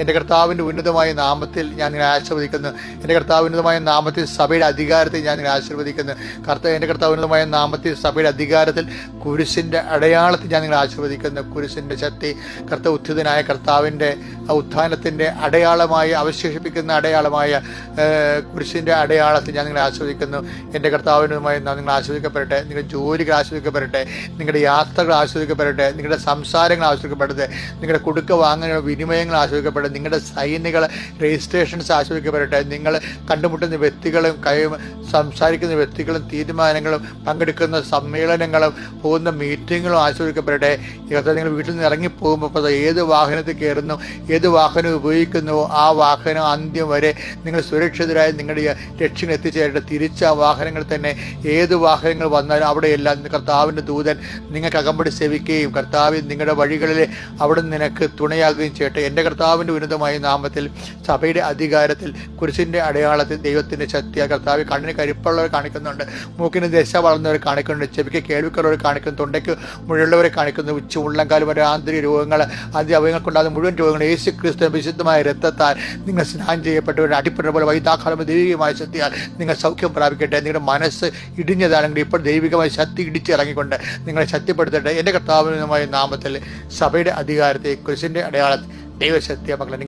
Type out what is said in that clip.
എൻ്റെ കർത്താവിൻ്റെ ഉന്നതമായ നാമത്തിൽ ഞാൻ നിങ്ങളെ ആശീർവദിക്കുന്നു. എൻ്റെ കർത്താവ് ഉന്നതമായ നാമത്തിൽ സഭയുടെ അധികാരത്തിൽ ഞാൻ നിങ്ങളെ ആശീർവദിക്കുന്നു. എൻ്റെ കർത്താവ് ഉന്നതമായ നാമത്തിൽ സഭയുടെ അധികാരത്തിൽ കുരിശിൻ്റെ അടയാളത്തിൽ ഞാൻ നിങ്ങളെ ആശീർവദിക്കുന്നു. കുരിശിൻ്റെ ശക്തി ഉത്ഥിതനായ കർത്താവിൻ്റെ ഉത്ഥാനത്തിൻ്റെ അടയാളമായി അവശേഷിപ്പിക്കുന്ന അടയാളമായ കുരിശിൻ്റെ അടയാളത്തിൽ ഞാൻ നിങ്ങളെ ആശീർവദിക്കുന്നു. എൻ്റെ കർത്താവിനുമായി നിങ്ങൾ ആസ്വദിക്കപ്പെടട്ടെ. നിങ്ങളുടെ ജോലികൾ ആസ്വദിക്കപ്പെടട്ടെ. നിങ്ങളുടെ യാത്രകൾ ആസ്വദിക്കപ്പെടട്ടെ. നിങ്ങളുടെ സംസാരങ്ങൾ ആസ്വദിക്കപ്പെടട്ടെ. നിങ്ങളുടെ കൊടുക്ക വാങ്ങുന്ന വിനിമയങ്ങൾ ആസ്വദിക്കപ്പെടട്ടെ. നിങ്ങളുടെ സൈനുകൾ രജിസ്ട്രേഷൻസ് ആസ്വദിക്കപ്പെടട്ടെ. നിങ്ങൾ കണ്ടുമുട്ടുന്ന വ്യക്തികളും സംസാരിക്കുന്ന വ്യക്തികളും തീരുമാനങ്ങളും പങ്കെടുക്കുന്ന സമ്മേളനങ്ങളും പോകുന്ന മീറ്റിങ്ങുകളും ആസ്വദിക്കപ്പെടട്ടെ. നിങ്ങൾ വീട്ടിൽ നിന്ന് ഇറങ്ങിപ്പോകുമ്പോൾ ഏത് വാഹനത്തിൽ കയറുന്നു, ഏത് വാഹനം ഉപയോഗിക്കുന്നുവോ ആ വാഹനം അന്ത്യം വരെ നിങ്ങൾ സുരക്ഷിതരായി നിങ്ങളുടെ ലക്ഷ്യം എത്തിച്ചേരട്ടെ. തിരിച്ച ആ വാഹനങ്ങൾ തന്നെ ഏത് വാഹനങ്ങൾ വന്നാലും അവിടെയെല്ലാം കർത്താവിൻ്റെ ദൂതൻ നിങ്ങൾക്ക് അകമ്പടി സേവിക്കുകയും കർത്താവിൻ നിങ്ങളുടെ വഴികളിൽ അവിടെ നിനക്ക് തുണയാകുകയും ചെയ്യട്ടെ. എൻ്റെ കർത്താവിൻ്റെ ഉന്നതമായ നാമത്തിൽ സഭയുടെ അധികാരത്തിൽ കുരിശിൻ്റെ അടയാളത്തിൽ ദൈവത്തിൻ്റെ ശക്തിയാൽ കർത്താവ് കണ്ണിന് കരിപ്പുള്ളവർ കാണിക്കുന്നുണ്ട്, മൂക്കിന് ദശ വളർന്നവർ കാണിക്കുന്നുണ്ട്, ചെവിക്ക് കേൾവിക്കുള്ളവർ കാണിക്കുന്നു, തൊണ്ടയ്ക്ക് മുഴുവനുള്ളവരെ കാണിക്കുന്നു, ഉള്ളംകാലം വരെ ആന്തരിക രോഗങ്ങൾ അവയവങ്ങൾക്കുണ്ടാകുന്ന മുഴുവൻ രോഗങ്ങൾ യേശു ക്രിസ്തു വിശുദ്ധമായ രക്തത്താൽ നിങ്ങൾ സ്നാനം ചെയ്യപ്പെട്ടവരുടെ അടിപ്പെട്ട പോലെ വൈതാക്കാലം ദൈവികമായ ശക്തിയാൽ നിങ്ങൾ സൗഖ്യം പ്രാപിക്കട്ടെ. നിങ്ങളുടെ മനസ്സ് ഇടിഞ്ഞതാണെങ്കിൽ ഇപ്പോൾ ദൈവികമായ ശക്തി ഇടിച്ചിറങ്ങിക്കൊണ്ട് നിങ്ങളെ ശക്തിപ്പെടുത്തട്ടെ. എൻ്റെ കർത്താവിനുമായ നാമത്തിൽ സഭയുടെ അധികാരത്തെ കുരിശിൻ്റെ അടയാളത്തിൽ ദൈവശക്തിയെ മക്കളെ